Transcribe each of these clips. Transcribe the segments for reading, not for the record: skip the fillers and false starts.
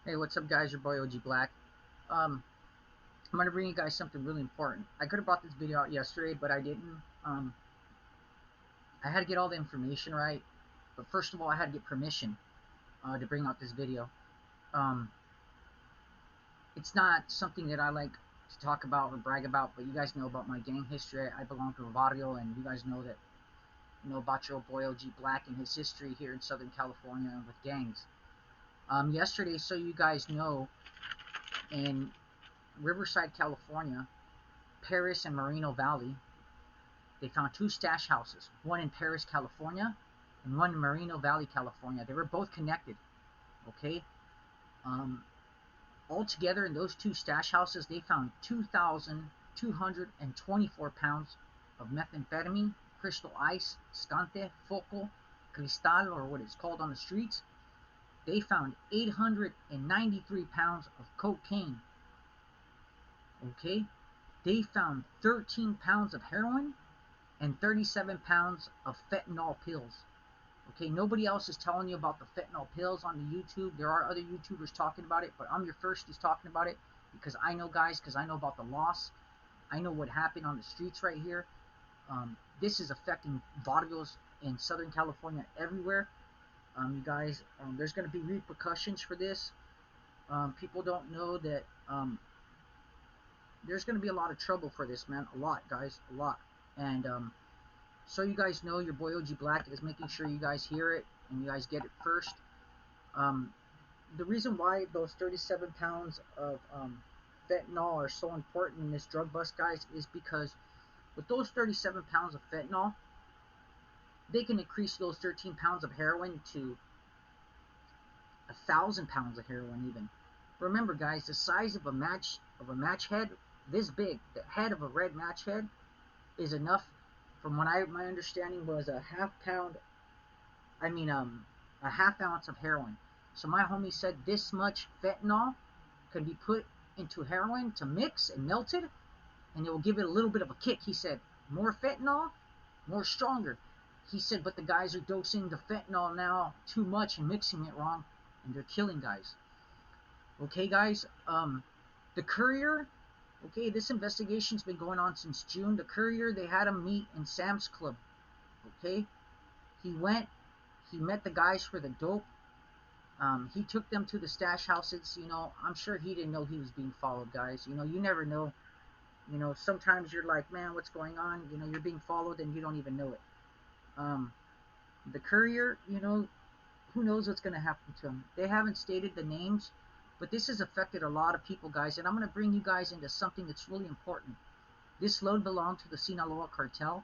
Hey, what's up, guys? Your boy OG Black. Um, I'm gonna bring you guys something really important. I could have brought this video out yesterday, but I didn't. I had to get all the information right. But first of all, I had to get permission to bring out this video. Um, it's not something that I like to talk about or brag about, but you guys know about my gang history. I belong to a barrio, and you guys know that about your boy OG Black and his history here in Southern California with gangs. Yesterday, so you guys know, in Riverside, California, Perris and Moreno Valley, they found two stash houses, one in Perris, California, and one in Moreno Valley, California. They were both connected. Okay. Um, Altogether, in those two stash houses, they found 2,224 pounds of methamphetamine, crystal ice, scante, focal, cristal, or what it's called on the streets. They found 893 pounds of cocaine. Okay. They found 13 pounds of heroin and 37 pounds of fentanyl pills. Okay, nobody else is telling you about the fentanyl pills on the YouTube. There are other YouTubers talking about it, but I'm your first who's talking about it because I know, guys, because I know about the loss. I know what happened on the streets right here. This is affecting barrios in Southern California everywhere. You guys, there's going to be repercussions for this. People don't know that there's going to be a lot of trouble for this, man. A lot, guys, a lot. And so you guys know, your boy OG Black is making sure you guys hear it and you guys get it first. Um, the reason why those 37 pounds of fentanyl are so important in this drug bust, guys, is because with those 37 pounds of fentanyl, they can increase those 13 pounds of heroin to 1,000 pounds of heroin even. Remember, guys, the size of a match head, this big, the head of a red match head, is enough. From what my understanding was a half pound I mean, a half ounce of heroin. So my homie said this much fentanyl can be put into heroin to mix and melted, and it will give it a little bit of a kick. He said, more fentanyl, more stronger. He said, but the guys are dosing the fentanyl now too much and mixing it wrong, and they're killing guys. Okay, guys. The Courier. Okay, this investigation's been going on since June. The Courier, they had him meet in Sam's Club. Okay, he went. He met the guys for the dope. He took them to the stash houses. I'm sure he didn't know he was being followed, guys. You never know. Sometimes you're like, man, what's going on? You're being followed and you don't even know it. Um, the Courier, who knows what's going to happen to him? They haven't stated the names, but this has affected a lot of people, guys. And I'm going to bring you guys into something that's really important. This load belonged to the Sinaloa Cartel.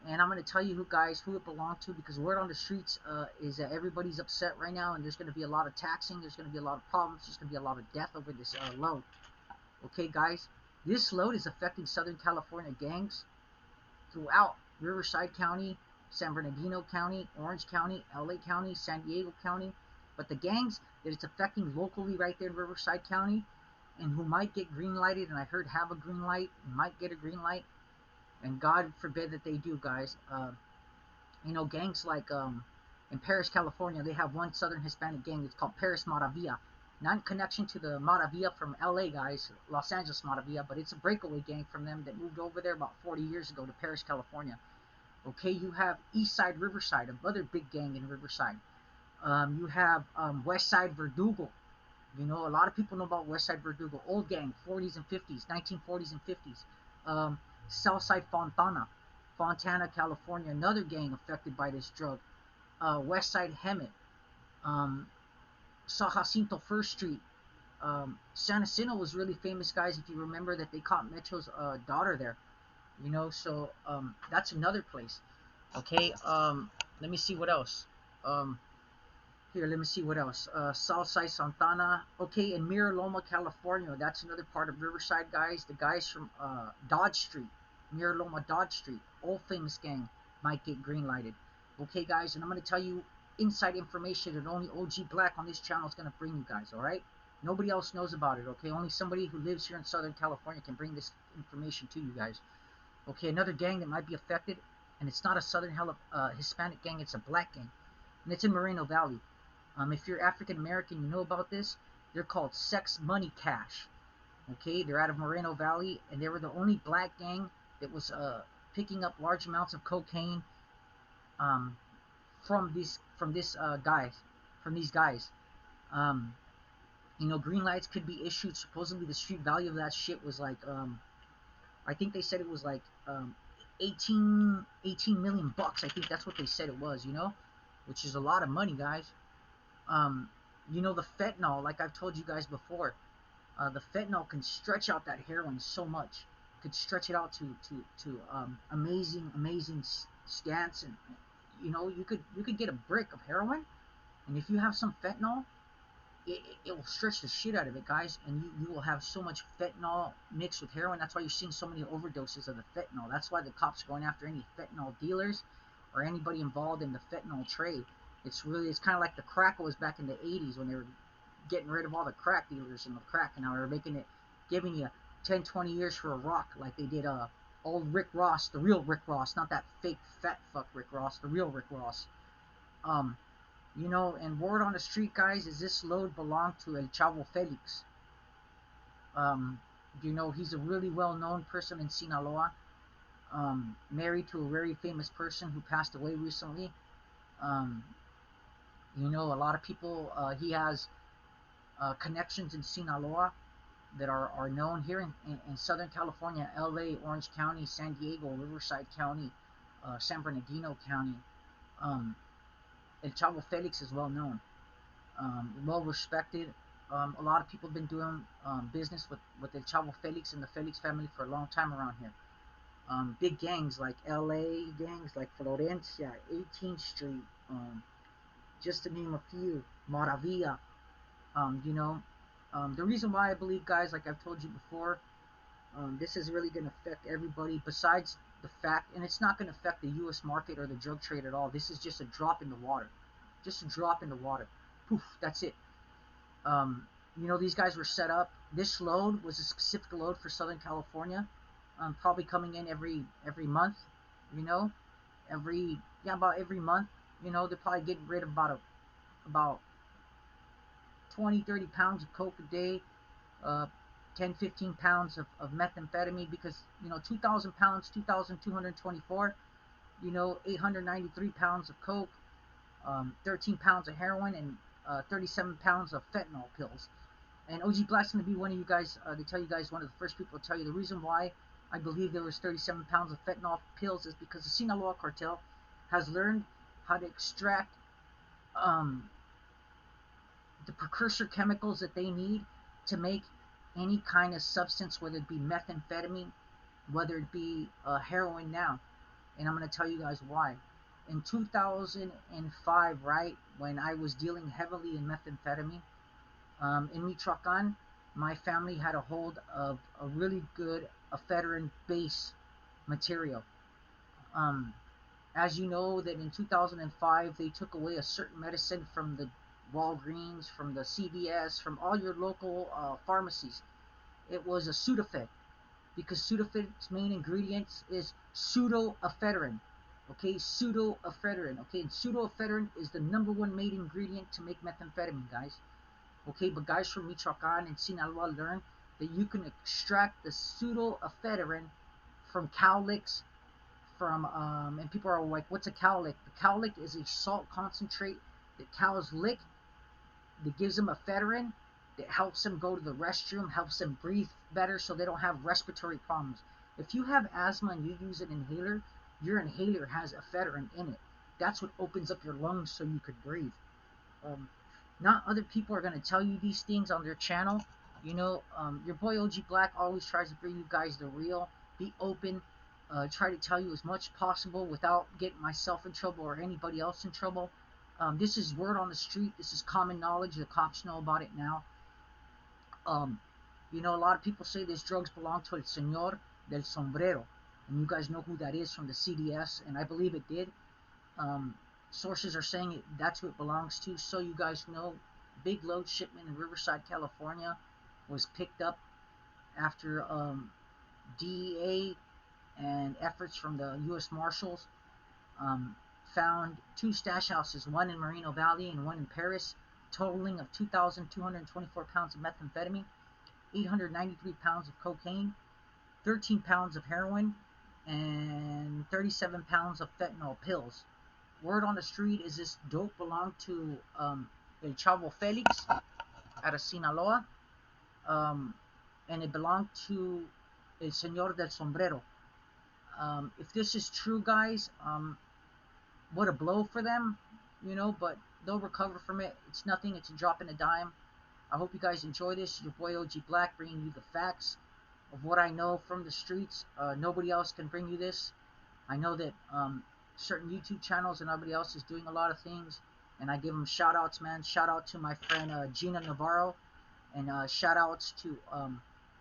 And I'm going to tell you who it belonged to, because word on the streets is that everybody's upset right now, and there's going to be a lot of taxing, there's going to be a lot of problems, there's going to be a lot of death over this load. Okay, guys, this load is affecting Southern California gangs throughout Riverside County, San Bernardino County, Orange County, LA County, San Diego County. But the gangs that it's affecting locally right there in Riverside County, and who might get green lighted, and I heard have a green light, might get a green light, and God forbid that they do, guys. Gangs like in Perris, California, they have one Southern Hispanic gang. It's called Perris Maravilla. Not in connection to the Maravilla from LA, guys, Los Angeles Maravilla, but it's a breakaway gang from them that moved over there about 40 years ago to Perris, California. Okay, you have Eastside Riverside, another big gang in Riverside. You have Westside Verdugo. A lot of people know about Westside Verdugo. Old gang, 40s and 50s, 1940s and 50s. Um, Southside Fontana, California, another gang affected by this drug. Westside Hemet, um, San Jacinto First Street. San Jacinto was really famous, guys, if you remember that they caught Metro's daughter there. So that's another place. Okay, let me see what else. Um, let me see what else. Southside Santana. Okay, in Mira Loma, California. That's another part of Riverside, guys. The guys from Dodge Street, Mira Loma Dodge Street, old famous gang, might get green lighted. Okay, guys, and I'm going to tell you inside information that only OG Black on this channel is going to bring you guys, all right? Nobody else knows about it, okay? Only somebody who lives here in Southern California can bring this information to you guys. Okay, another gang that might be affected, and it's not a Southern Hispanic gang, it's a black gang, and it's in Moreno Valley. If you're African American, you know about this. They're called Sex Money Cash. Okay, they're out of Moreno Valley, and they were the only black gang that was picking up large amounts of cocaine um, from these guys. Um, green lights could be issued. Supposedly, the street value of that shit was like, I think they said it was like 18 million bucks. I think that's what they said it was. Which is a lot of money, guys. Um, the fentanyl, like I've told you guys before, the fentanyl can stretch out that heroin so much. Could stretch it out to amazing stance, and you could get a brick of heroin, and if you have some fentanyl, it will stretch the shit out of it, guys, and you will have so much fentanyl mixed with heroin. That's why you're seeing so many overdoses of the fentanyl. That's why the cops are going after any fentanyl dealers or anybody involved in the fentanyl trade. It's kind of like the crack was back in the 80s when they were getting rid of all the crack dealers and the crack, and now they're giving you 10, 20 years for a rock, like they did old Rick Ross, the real Rick Ross, not that fake fat fuck Rick Ross, the real Rick Ross. And word on the street, guys, is this load belonged to El Chavo Felix. He's a really well-known person in Sinaloa, married to a very famous person who passed away recently. A lot of people, he has connections in Sinaloa that are known here in Southern California, LA, Orange County, San Diego, Riverside County, San Bernardino County. El Chavo Felix is well known, well respected. A lot of people have been doing business with El Chavo Felix and the Felix family for a long time around here. Big gangs like LA gangs like Florencia, 18th Street, just to name a few, Maravilla. The reason why I believe, guys, like I've told you before, this is really going to affect everybody besides the fact, and it's not going to affect the U.S. market or the drug trade at all. This is just a drop in the water. Just a drop in the water. Poof, that's it. These guys were set up. This load was a specific load for Southern California, probably coming in every month, about every month. They're probably getting rid of about 20, 30 pounds of coke a day, 10, 15 pounds of methamphetamine, because 2,000 pounds, 2,224, 893 pounds of coke, 13 pounds of heroin, and 37 pounds of fentanyl pills. And OG Black's going to be one of you guys, they tell you guys, one of the first people to tell you the reason why I believe there was 37 pounds of fentanyl pills is because the Sinaloa Cartel has learned how to extract the precursor chemicals that they need to make any kind of substance, whether it be methamphetamine, whether it be heroin now. And I'm going to tell you guys why. In 2005, right, when I was dealing heavily in methamphetamine, in Michoacan, my family had a hold of a really good ephedrine base material. As you know, that in 2005, they took away a certain medicine from the Walgreens, from the CVS, from all your local pharmacies. It was a Sudafed, because Sudafed's main ingredients is pseudoephedrine. Okay, pseudoephedrine. Okay, and pseudoephedrine is the #1 main ingredient to make methamphetamine, guys. Okay, but guys from Michoacan and Sinaloa learned that you can extract the pseudoephedrine from cowlicks, and people are like, what's a cowlick? The cowlick is a salt concentrate that cows lick that gives them ephedrine, that helps them go to the restroom, helps them breathe better so they don't have respiratory problems. If you have asthma and you use an inhaler, your inhaler has ephedrine in it. That's what opens up your lungs so you could breathe. Not other people are going to tell you these things on their channel. Your boy OG Black always tries to bring you guys the real. Be open. Try to tell you as much possible without getting myself in trouble or anybody else in trouble. This is word on the street. This is common knowledge. The cops know about it now. A lot of people say these drugs belong to El Señor del Sombrero. And you guys know who that is from the CDS, and I believe it did. Sources are saying that's who it belongs to. So you guys know, big load shipment in Riverside, California was picked up after DEA and efforts from the U.S. Marshals found 2 stash houses, one in Moreno Valley and one in Perris, totaling of 2,224 pounds of methamphetamine, 893 pounds of cocaine, 13 pounds of heroin, and 37 pounds of fentanyl pills. Word on the street is this dope belonged to El Chavo Felix out of Sinaloa, and it belonged to El Señor del Sombrero. If this is true, guys, what a blow for them, but they'll recover from it. It's nothing, it's a drop in a dime. I hope you guys enjoy this. Your boy OG Black bringing you the facts of what I know from the streets. Nobody else can bring you this. I know that certain YouTube channels and everybody else is doing a lot of things, and I give them shout outs, man. Shout out to my friend Gina Navarro, and shout outs to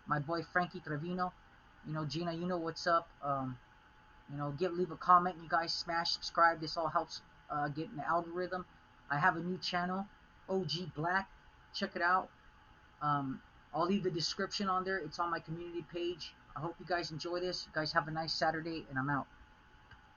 my boy Frankie Trevino. Gina, you know what's up. Leave a comment. You guys smash subscribe. This all helps get in the algorithm. I have a new channel, OG Black. Check it out. I'll leave the description on there. It's on my community page. I hope you guys enjoy this. You guys have a nice Saturday, and I'm out.